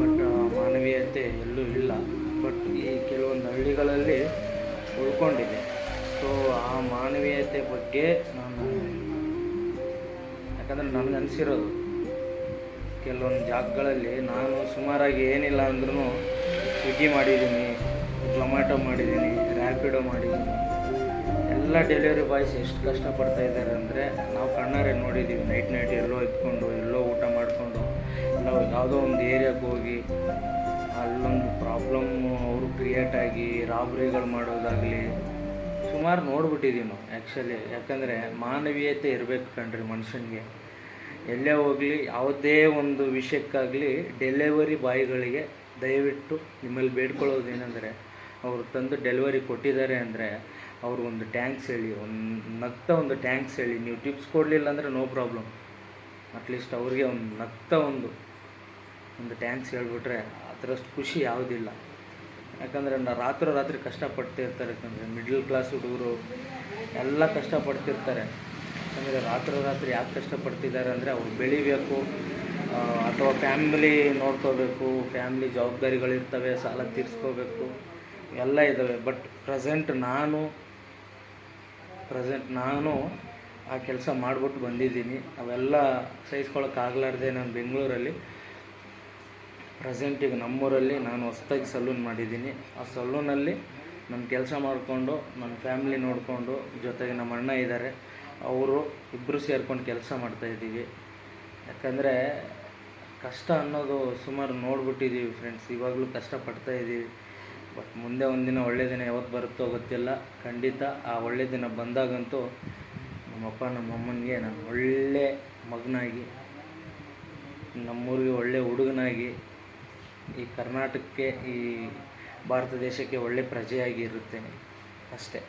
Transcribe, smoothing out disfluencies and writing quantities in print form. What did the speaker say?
But ಮಾನವೀಯತೆ ಎಲ್ಲೂ ಇಲ್ಲ. ಬಟ್ ಈ ಕೆಲವೊಂದು ಹಳ್ಳಿಗಳಲ್ಲಿ ಉಳ್ಕೊಂಡಿದೆ. ಸೊ ಆ ಮಾನವೀಯತೆ ಬಗ್ಗೆ ನಾನು, ಯಾಕಂದರೆ ನನಗನ್ಸಿರೋದು ಕೆಲವೊಂದು ಜಾಗಗಳಲ್ಲಿ ನಾನು ಸುಮಾರಾಗಿ ಏನಿಲ್ಲ ಅಂದ್ರೂ ಸ್ವಿಗ್ಗಿ ಮಾಡಿದ್ದೀನಿ, ಝೊಮ್ಯಾಟೊ ಮಾಡಿದ್ದೀನಿ, ರ್ಯಾಪಿಡೋ ಮಾಡಿದ್ದೀನಿ. ಎಲ್ಲ ಡೆಲಿವರಿ ಬಾಯ್ಸ್ ಎಷ್ಟು ಕಷ್ಟಪಡ್ತಾ ಇದ್ದಾರೆ ಅಂದರೆ ನಾವು ಕಣ್ಣಾರೆ ನೋಡಿದ್ದೀವಿ. ನೈಟ್ ಎಲ್ಲೋ ಇದ್ಕೊಂಡು ಎಲ್ಲೋ ಊಟ ಮಾಡಿಕೊಂಡು ನಾವು ಯಾವುದೋ ಒಂದು ಏರಿಯಾಗೆ ಹೋಗಿ ಅಲ್ಲೊಂದು ಪ್ರಾಬ್ಲಮ್ಮು ಅವರು ಕ್ರಿಯೇಟಾಗಿ ರಾಬ್ರಿಗಳು ಮಾಡೋದಾಗಲಿ ಸುಮಾರು ನೋಡ್ಬಿಟ್ಟಿದ್ದೀವಿ ನಾವು ಆ್ಯಕ್ಚುಲಿ. ಯಾಕಂದರೆ ಮಾನವೀಯತೆ ಇರಬೇಕು ಕಣ್ರಿ ಮನುಷ್ಯನಿಗೆ. ಎಲ್ಲೇ ಹೋಗಲಿ, ಯಾವುದೇ ಒಂದು ವಿಷಯಕ್ಕಾಗಲಿ ಡೆಲಿವರಿ ಬಾಯ್ಗಳಿಗೆ ದಯವಿಟ್ಟು ನಿಮ್ಮಲ್ಲಿ ಬೇಡ್ಕೊಳ್ಳೋದೇನೆಂದರೆ, ಅವರು ತಂದು ಡೆಲಿವರಿ ಕೊಟ್ಟಿದ್ದಾರೆ ಅಂದರೆ ಅವ್ರಿಗೊಂದು ಟ್ಯಾಂಕ್ಸ್ ಹೇಳಿ, ಒಂದು ಟ್ಯಾಂಕ್ಸ್ ಹೇಳಿ. ನೀವು ಟಿಪ್ಸ್ ಕೊಡಲಿಲ್ಲ ಅಂದರೆ ನೋ ಪ್ರಾಬ್ಲಮ್, ಅಟ್ಲೀಸ್ಟ್ ಅವ್ರಿಗೆ ಒಂದು ಟ್ಯಾಂಕ್ಸ್ ಹೇಳ್ಬಿಟ್ರೆ ಅದರಷ್ಟು ಖುಷಿ ಯಾವುದಿಲ್ಲ. ಯಾಕಂದರೆ ರಾತ್ರಿ ಕಷ್ಟಪಡ್ತಿರ್ತಾರೆ. ಯಾಕಂದರೆ ಮಿಡ್ಲ್ ಕ್ಲಾಸ್ ಹುಡುಗರು ಎಲ್ಲ ಕಷ್ಟಪಡ್ತಿರ್ತಾರೆ. ಯಾಕಂದರೆ ರಾತ್ರಿ ಯಾಕೆ ಕಷ್ಟಪಡ್ತಿದ್ದಾರೆ ಅಂದರೆ ಅವ್ರು ಬೆಳಿಬೇಕು, ಅಥವಾ ಫ್ಯಾಮಿಲಿ ನೋಡ್ಕೋಬೇಕು, ಫ್ಯಾಮಿಲಿ ಜವಾಬ್ದಾರಿಗಳಿರ್ತವೆ, ಸಾಲ ತೀರಿಸ್ಕೋಬೇಕು, ಎಲ್ಲ ಇದ್ದಾವೆ. ಬಟ್ ಪ್ರೆಸೆಂಟ್ ನಾನು ಆ ಕೆಲಸ ಮಾಡಿಬಿಟ್ಟು ಬಂದಿದ್ದೀನಿ. ಅವೆಲ್ಲ ಸಹಿಸ್ಕೊಳ್ಳೋಕ್ಕಾಗಲಾರ್ದೆ ನಾನು ಬೆಂಗಳೂರಲ್ಲಿ ಪ್ರೆಸೆಂಟಿಗೆ ನಮ್ಮೂರಲ್ಲಿ ನಾನು ಹೊಸ್ದಾಗಿ ಸಲೂನ್ ಮಾಡಿದ್ದೀನಿ. ಆ ಸಲೂನಲ್ಲಿ ನನ್ನ ಕೆಲಸ ಮಾಡಿಕೊಂಡು ನನ್ನ ಫ್ಯಾಮಿಲಿ ನೋಡಿಕೊಂಡು, ಜೊತೆಗೆ ನಮ್ಮ ಅಣ್ಣ ಇದ್ದಾರೆ, ಅವರು ಇಬ್ಬರು ಸೇರ್ಕೊಂಡು ಕೆಲಸ ಮಾಡ್ತಾಯಿದ್ದೀವಿ. ಯಾಕಂದರೆ ಕಷ್ಟ ಅನ್ನೋದು ಸುಮಾರು ನೋಡ್ಬಿಟ್ಟಿದ್ದೀವಿ ಫ್ರೆಂಡ್ಸ್. ಇವಾಗಲೂ ಕಷ್ಟಪಡ್ತಾಯಿದ್ದೀವಿ. ಬಟ್ ಮುಂದೆ ಒಂದಿನ ಒಳ್ಳೆಯ ದಿನ ಯಾವತ್ತು ಬರುತ್ತೋ ಗೊತ್ತಿಲ್ಲ. ಖಂಡಿತ ಆ ಒಳ್ಳೆಯ ದಿನ ಬಂದಾಗಂತೂ ನಮ್ಮಪ್ಪ ನಮ್ಮಮ್ಮನಿಗೆ ನಾನು ಒಳ್ಳೆ ಮಗನಾಗಿ, ನಮ್ಮೂರಿಗೆ ಒಳ್ಳೆ ಹುಡುಗನಾಗಿ, ಈ ಕರ್ನಾಟಕಕ್ಕೆ, ಈ ಭಾರತ ದೇಶಕ್ಕೆ ಒಳ್ಳೆ ಪ್ರಜೆಯಾಗಿ ಇರುತ್ತೇನೆ ಅಷ್ಟೇ.